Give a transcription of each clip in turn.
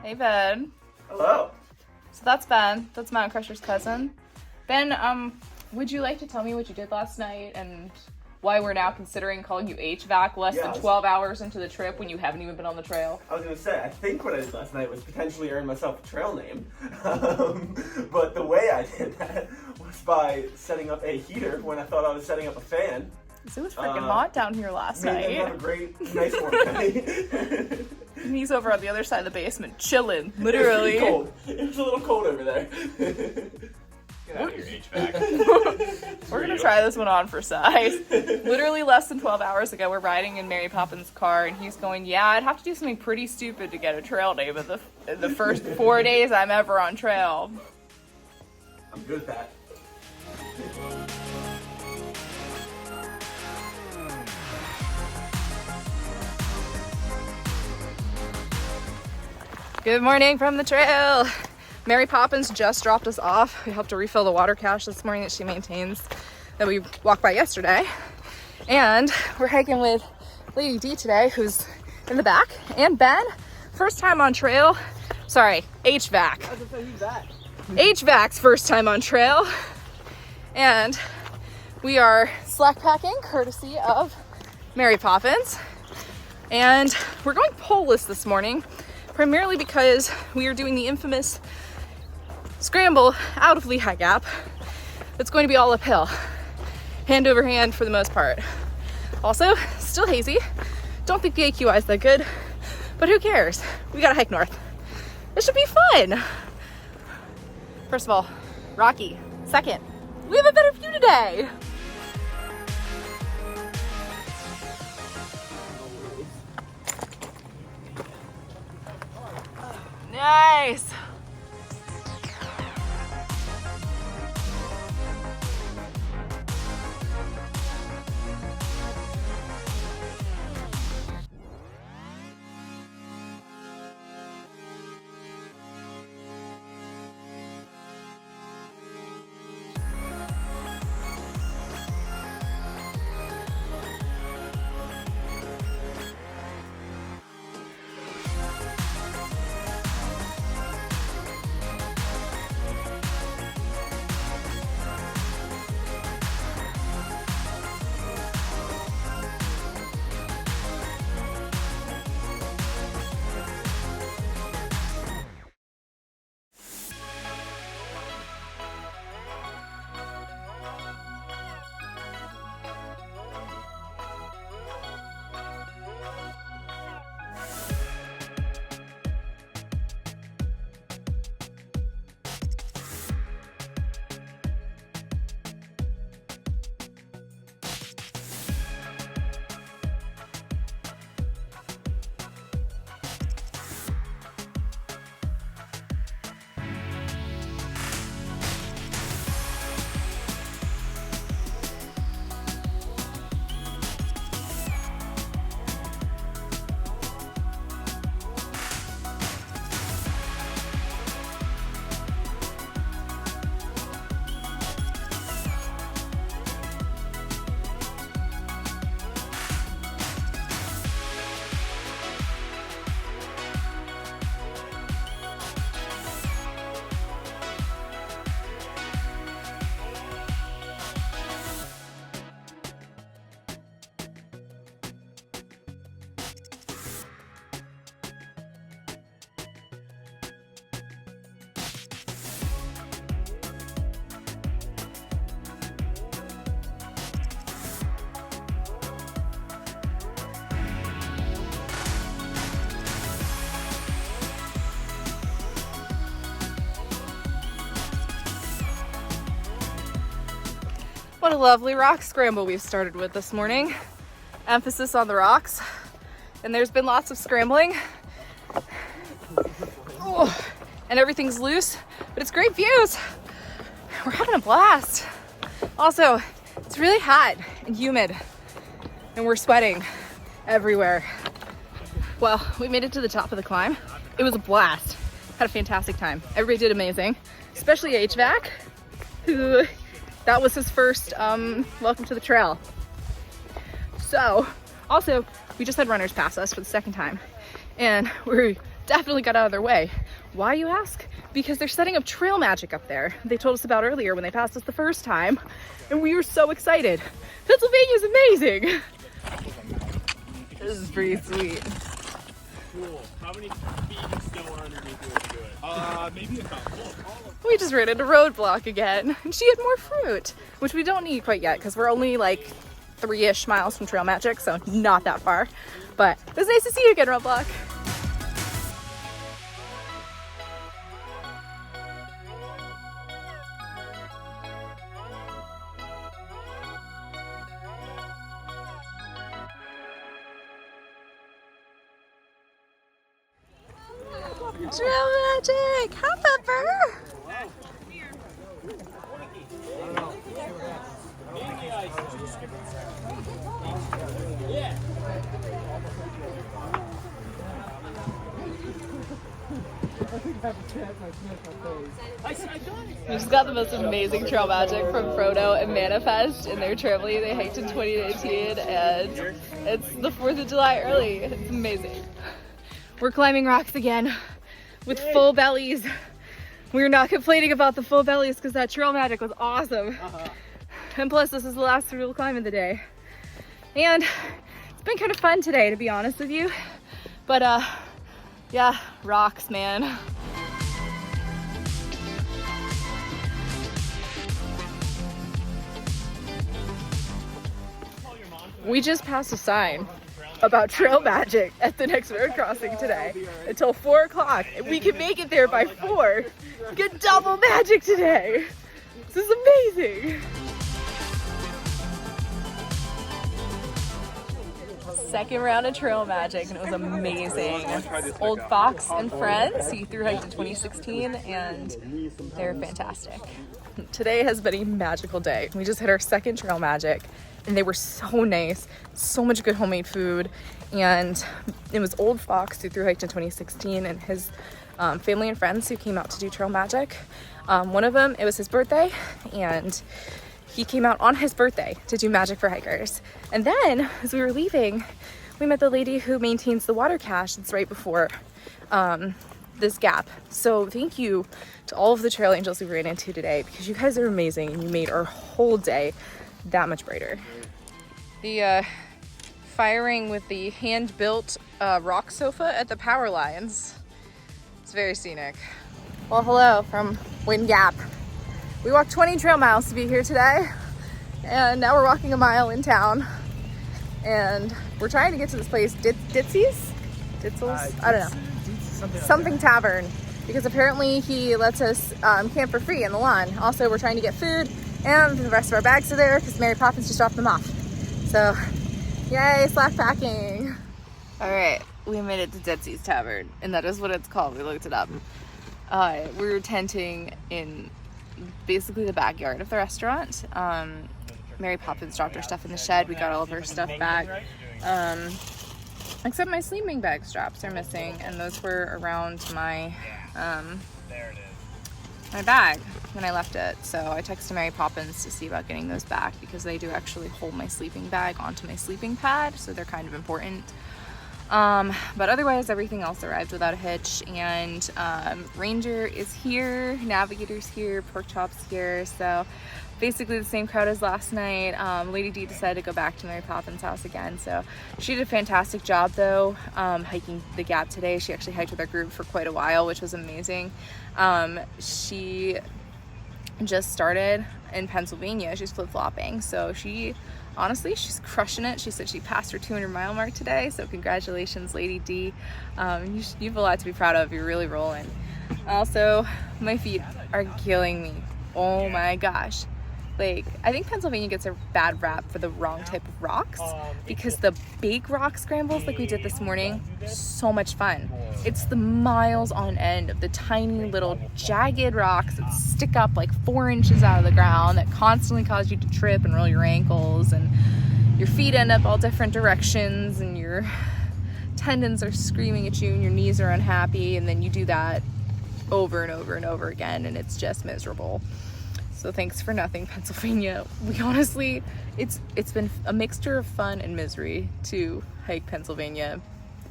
Hey, Ben. Hello. So that's Ben. That's Mountain Crusher's cousin. Ben, would you like to tell me what you did last night and why we're now considering calling you HVAC less than 12 hours into the trip when you haven't even been on the trail? I was going to say, I think what I did last night was potentially earn myself a trail name. But the way I did that was by setting up a heater when I thought I was setting up a fan. It was freaking hot down here last night. Made them have a great, nice warm night. And he's over on the other side of the basement, chilling, literally. It was cold. It was a little cold over there. Get out of here, HVAC. We're gonna try this one on for size. Literally less than 12 hours ago, we're riding in Mary Poppins' car, and he's going, yeah, I'd have to do something pretty stupid to get a trail name in the first 4 days I'm ever on trail. I'm good at that. Good morning from the trail. Mary Poppins just dropped us off. We helped her refill the water cache this morning that she maintains that we walked by yesterday. And we're hiking with Lady D today, who's in the back, and Ben, first time on trail. Sorry, HVAC. HVAC's first time on trail. And we are slackpacking courtesy of Mary Poppins. And we're going poleless this morning, primarily because we are doing the infamous scramble out of Lehigh Gap. It's going to be all uphill, hand over hand for the most part. Also, still hazy. Don't think the AQI is that good, but who cares? We gotta hike north. This should be fun. First of all, rocky. Second, we have a better view today. Nice. What a lovely rock scramble we've started with this morning. Emphasis on the rocks. And there's been lots of scrambling. Oh, and everything's loose, but it's great views. We're having a blast. Also, it's really hot and humid, and we're sweating everywhere. Well, we made it to the top of the climb. It was a blast. Had a fantastic time. Everybody did amazing, especially HVAC, who that was his first welcome to the trail. So Also, we just had runners pass us for the second time, and we definitely got out of their way. Why, you ask? Because they're setting up trail magic up there. They told us about earlier when they passed us the first time, and we were so excited. Pennsylvania's amazing. This is pretty sweet. Cool. How many feet of snow are underneath you when you do it? Maybe a couple. We just ran into Roadblock again, and she had more fruit, which we don't need quite yet because we're only like 3-ish miles from Trail Magic, so not that far. But it was nice to see you again, Roadblock. Trail Magic! Hi, Pepper! We just got the most amazing trail magic from Frodo and Manifest in their tramily they hiked in 2019, and it's the 4th of July early. It's amazing. We're climbing rocks again with full bellies. We're not complaining about the full bellies because that trail magic was awesome. And plus, this is the last real climb of the day. And it's been kind of fun today, to be honest with you. But yeah, rocks, man. We just passed a sign about trail magic at the next road crossing today until 4 o'clock, and we can make it there by 4. Get double magic today. This is amazing. Second round of trail magic, and it was amazing. Old Fox and friends, Sea Tavern hiked in 2016, and they're fantastic. Today has been a magical day. We just hit our second trail magic, and they were so nice. So much good homemade food, and it was Old Fox who thru hiked in 2016, and his family and friends who came out to do trail magic. One of them, it was his birthday, and he came out on his birthday to do magic for hikers. And then, as we were leaving, we met the lady who maintains the water cache that's right before this gap. So thank you to all of the trail angels we ran into today, because you guys are amazing, and you made our whole day that much brighter. The firing with the hand-built rock sofa at the power lines. It's very scenic. Well, hello from Wind Gap. We walked 20 trail miles to be here today, and now we're walking a mile in town, and we're trying to get to this place, Detzi's? I don't know. Something Tavern, because apparently he lets us camp for free in the lawn. Also, we're trying to get food, and the rest of our bags are there because Mary Poppins just dropped them off. So, yay, slack packing. All right, we made it to Detzi's Tavern, and that is what it's called. We looked it up. We were tenting in basically the backyard of the restaurant. Mary Poppins dropped her stuff in the shed. We got all of her stuff back. Except my sleeping bag straps are missing, and those were around my my bag when I left it. So I texted Mary Poppins to see about getting those back, because they do actually hold my sleeping bag onto my sleeping pad, so they're kind of important. But otherwise everything else arrived without a hitch, and Ranger is here, Navigator's here, Pork Chop's here, so basically the same crowd as last night. Lady D decided to go back to Mary Poppins' house again, so she did a fantastic job though, hiking the gap today. She actually hiked with our group for quite a while, which was amazing. She just started in Pennsylvania. She's flip-flopping, so honestly, she's crushing it. She said she passed her 200-mile mark today, so congratulations, Lady D. You have a lot to be proud of. You're really rolling. Also, my feet are killing me. Oh my gosh. Like, I think Pennsylvania gets a bad rap for the wrong type of rocks, because the big rock scrambles like we did this morning, so much fun. It's the miles on end of the tiny little jagged rocks that stick up like 4 inches out of the ground that constantly cause you to trip and roll your ankles, and your feet end up all different directions, and your tendons are screaming at you, and your knees are unhappy, and then you do that over and over and over again, and it's just miserable. So thanks for nothing, Pennsylvania. We honestly, it's been a mixture of fun and misery to hike Pennsylvania.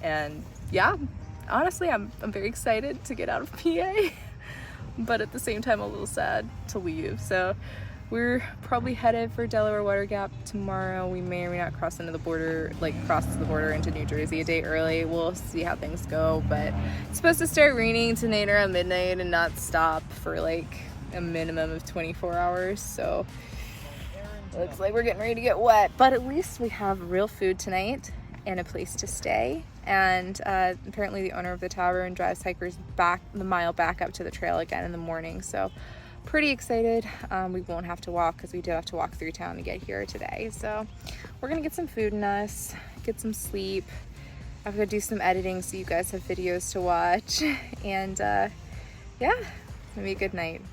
And yeah, honestly, I'm very excited to get out of PA, but at the same time a little sad to leave. So we're probably headed for Delaware Water Gap tomorrow. We may or may not cross into the border, cross the border into New Jersey a day early. We'll see how things go, but it's supposed to start raining tonight around midnight and not stop for like a minimum of 24 hours. So looks like we're getting ready to get wet, but at least we have real food tonight and a place to stay. And apparently the owner of the tavern drives hikers back the mile back up to the trail again in the morning. So pretty excited. We won't have to walk because we did have to walk through town to get here today. So we're gonna get some food in us, get some sleep. I've got to do some editing so you guys have videos to watch. And yeah, it's gonna be a good night.